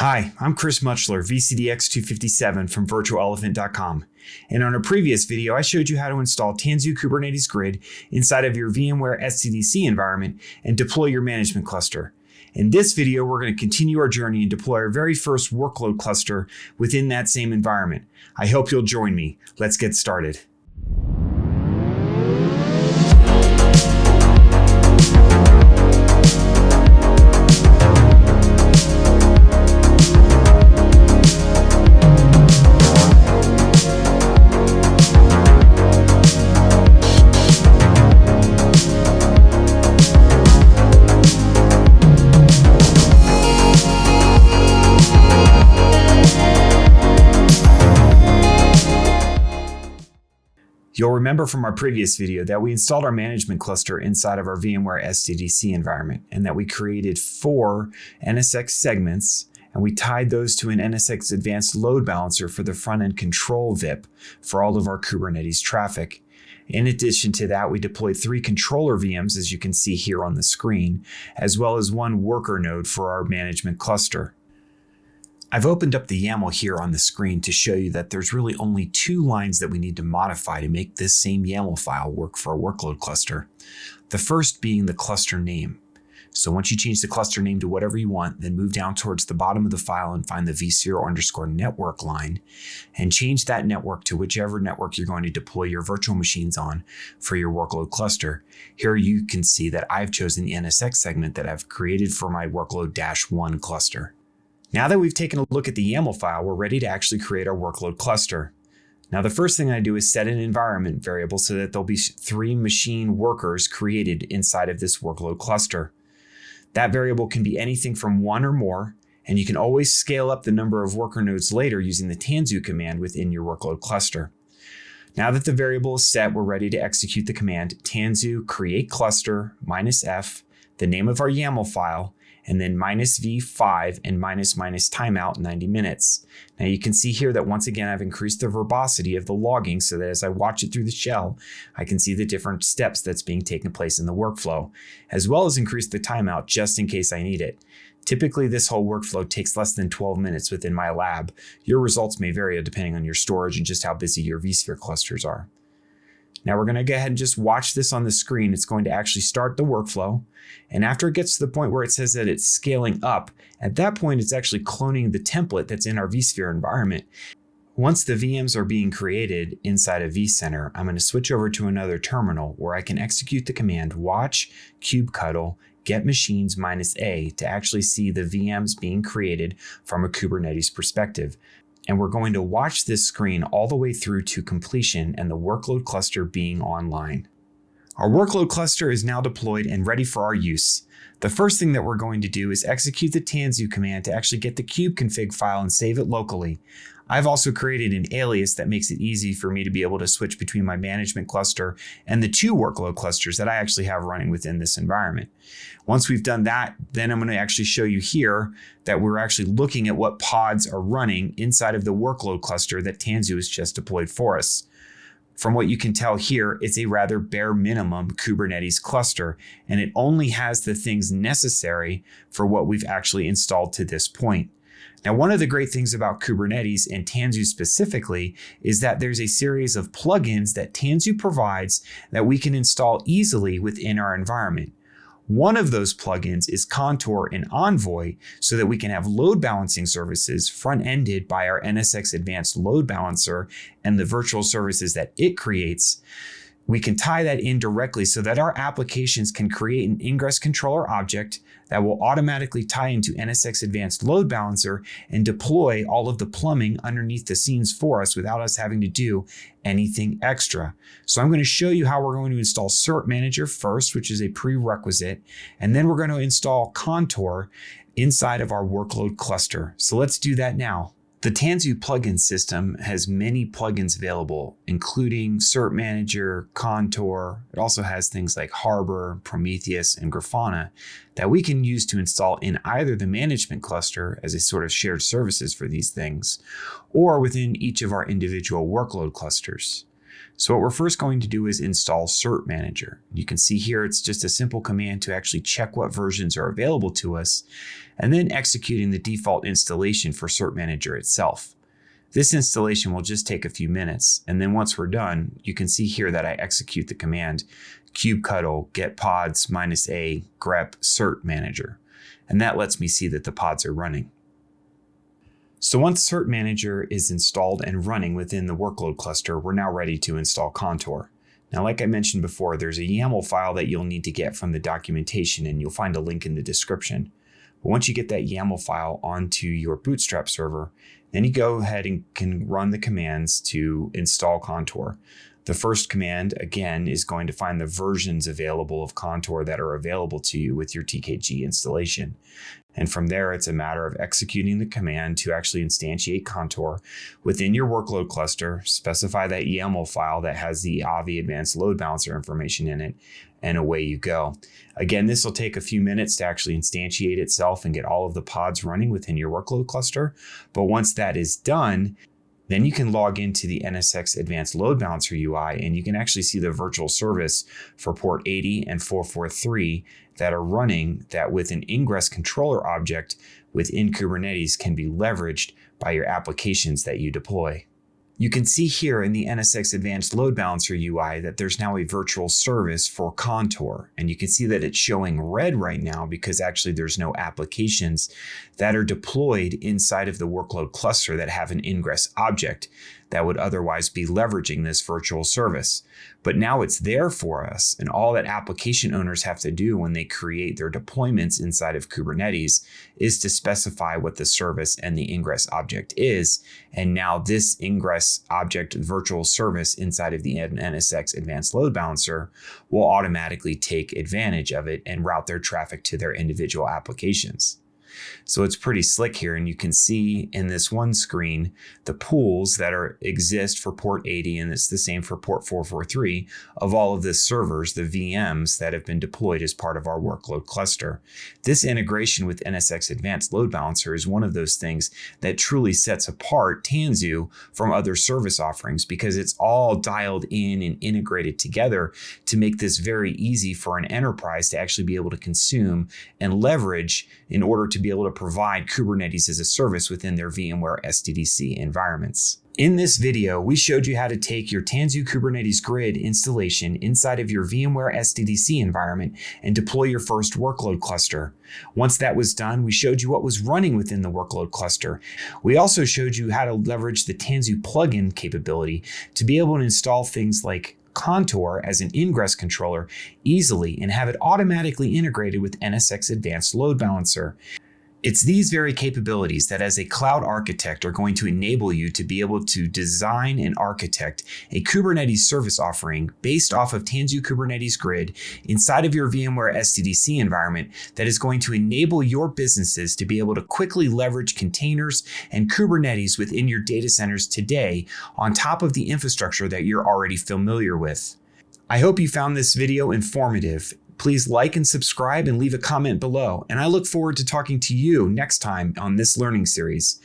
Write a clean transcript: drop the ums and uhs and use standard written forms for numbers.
Hi, I'm Chris Muchler, VCDX257 from virtualelephant.com. And on a previous video, I showed you how to install Tanzu Kubernetes Grid inside of your VMware SDDC environment and deploy your management cluster. In this video, we're going to continue our journey and deploy our very first workload cluster within that same environment. I hope you'll join me. Let's get started. You'll remember from our previous video that we installed our management cluster inside of our VMware SDDC environment and that we created 4 NSX segments and we tied those to an NSX Advanced Load Balancer for the front-end control VIP for all of our Kubernetes traffic. In addition to that, we deployed 3 controller VMs, as you can see here on the screen, as well as 1 worker node for our management cluster. I've opened up the YAML here on the screen to show you that there's really only 2 lines that we need to modify to make this same YAML file work for a workload cluster. The first being the cluster name. So once you change the cluster name to whatever you want, then move down towards the bottom of the file and find the v0_network line and change that network to whichever network you're going to deploy your virtual machines on for your workload cluster. Here you can see that I've chosen the NSX segment that I've created for my workload-1 cluster. Now that we've taken a look at the YAML file, we're ready to actually create our workload cluster. Now the first thing I do is set an environment variable so that there'll be 3 machine workers created inside of this workload cluster. That variable can be anything from 1 or more, and you can always scale up the number of worker nodes later using the Tanzu command within your workload cluster. Now that the variable is set, we're ready to execute the command tanzu create cluster -f, the name of our YAML file, and then -v5 and -- timeout 90 minutes. Now you can see here that once again, I've increased the verbosity of the logging so that as I watch it through the shell, I can see the different steps that's being taken place in the workflow, as well as increase the timeout just in case I need it. Typically, this whole workflow takes less than 12 minutes within my lab. Your results may vary depending on your storage and just how busy your vSphere clusters are. Now we're going to go ahead and just watch this on the screen. It's going to actually start the workflow. And after it gets to the point where it says that it's scaling up, at that point, it's actually cloning the template that's in our vSphere environment. Once the VMs are being created inside of vCenter, I'm going to switch over to another terminal where I can execute the command watch kubectl get machines -a to actually see the VMs being created from a Kubernetes perspective. And we're going to watch this screen all the way through to completion and the workload cluster being online. Our workload cluster is now deployed and ready for our use. The first thing that we're going to do is execute the tanzu command to actually get the kubeconfig file and save it locally. I've also created an alias that makes it easy for me to be able to switch between my management cluster and the 2 workload clusters that I actually have running within this environment. Once we've done that, then I'm going to actually show you here that we're actually looking at what pods are running inside of the workload cluster that Tanzu has just deployed for us. From what you can tell here, it's a rather bare minimum Kubernetes cluster, and it only has the things necessary for what we've actually installed to this point. Now, one of the great things about Kubernetes and Tanzu specifically is that there's a series of plugins that Tanzu provides that we can install easily within our environment. One of those plugins is Contour and Envoy so that we can have load balancing services front-ended by our NSX Advanced Load Balancer and the virtual services that it creates. We can tie that in directly so that our applications can create an ingress controller object that will automatically tie into NSX Advanced Load Balancer and deploy all of the plumbing underneath the scenes for us without us having to do anything extra. So I'm going to show you how we're going to install Cert Manager first, which is a prerequisite, and then we're going to install Contour inside of our workload cluster. So let's do that now. The Tanzu plugin system has many plugins available, including Cert Manager, Contour. It also has things like Harbor, Prometheus, and Grafana that we can use to install in either the management cluster as a sort of shared services for these things, or within each of our individual workload clusters. So what we're first going to do is install Cert Manager. You can see here it's just a simple command to actually check what versions are available to us, and then executing the default installation for Cert Manager itself. This installation will just take a few minutes, and then once we're done, you can see here that I execute the command kubectl get pods -a grep cert manager, and that lets me see that the pods are running. So once Cert Manager is installed and running within the workload cluster, we're now ready to install Contour. Now, like I mentioned before, there's a YAML file that you'll need to get from the documentation, and you'll find a link in the description. But once you get that YAML file onto your Bootstrap server, then you go ahead and can run the commands to install Contour. The first command, again, is going to find the versions available of Contour that are available to you with your TKG installation. And from there, it's a matter of executing the command to actually instantiate Contour within your workload cluster, specify that YAML file that has the Avi Advanced Load Balancer information in it, and away you go. Again, this will take a few minutes to actually instantiate itself and get all of the pods running within your workload cluster. But once that is done, then you can log into the NSX Advanced Load Balancer UI, and you can actually see the virtual service for port 80 and 443 that are running, that with an ingress controller object within Kubernetes can be leveraged by your applications that you deploy. You can see here in the NSX Advanced Load Balancer UI that there's now a virtual service for Contour, and you can see that it's showing red right now because actually there's no applications that are deployed inside of the workload cluster that have an ingress object that would otherwise be leveraging this virtual service. But now it's there for us, and all that application owners have to do when they create their deployments inside of Kubernetes is to specify what the service and the ingress object is. And now this ingress object virtual service inside of the NSX Advanced Load Balancer will automatically take advantage of it and route their traffic to their individual applications. So it's pretty slick here, and you can see in this one screen the pools that exist for port 80, and it's the same for port 443 of all of the servers, the VMs that have been deployed as part of our workload cluster. This integration with NSX Advanced Load Balancer is one of those things that truly sets apart Tanzu from other service offerings, because it's all dialed in and integrated together to make this very easy for an enterprise to actually be able to consume and leverage in order to be able to provide Kubernetes as a service within their VMware SDDC environments. In this video, we showed you how to take your Tanzu Kubernetes Grid installation inside of your VMware SDDC environment and deploy your first workload cluster. Once that was done, we showed you what was running within the workload cluster. We also showed you how to leverage the Tanzu plugin capability to be able to install things like Contour as an ingress controller easily and have it automatically integrated with NSX Advanced Load Balancer. It's these very capabilities that as a cloud architect are going to enable you to be able to design and architect a Kubernetes service offering based off of Tanzu Kubernetes Grid inside of your VMware SDDC environment that is going to enable your businesses to be able to quickly leverage containers and Kubernetes within your data centers today on top of the infrastructure that you're already familiar with. I hope you found this video informative. Please like and subscribe and leave a comment below. And I look forward to talking to you next time on this learning series.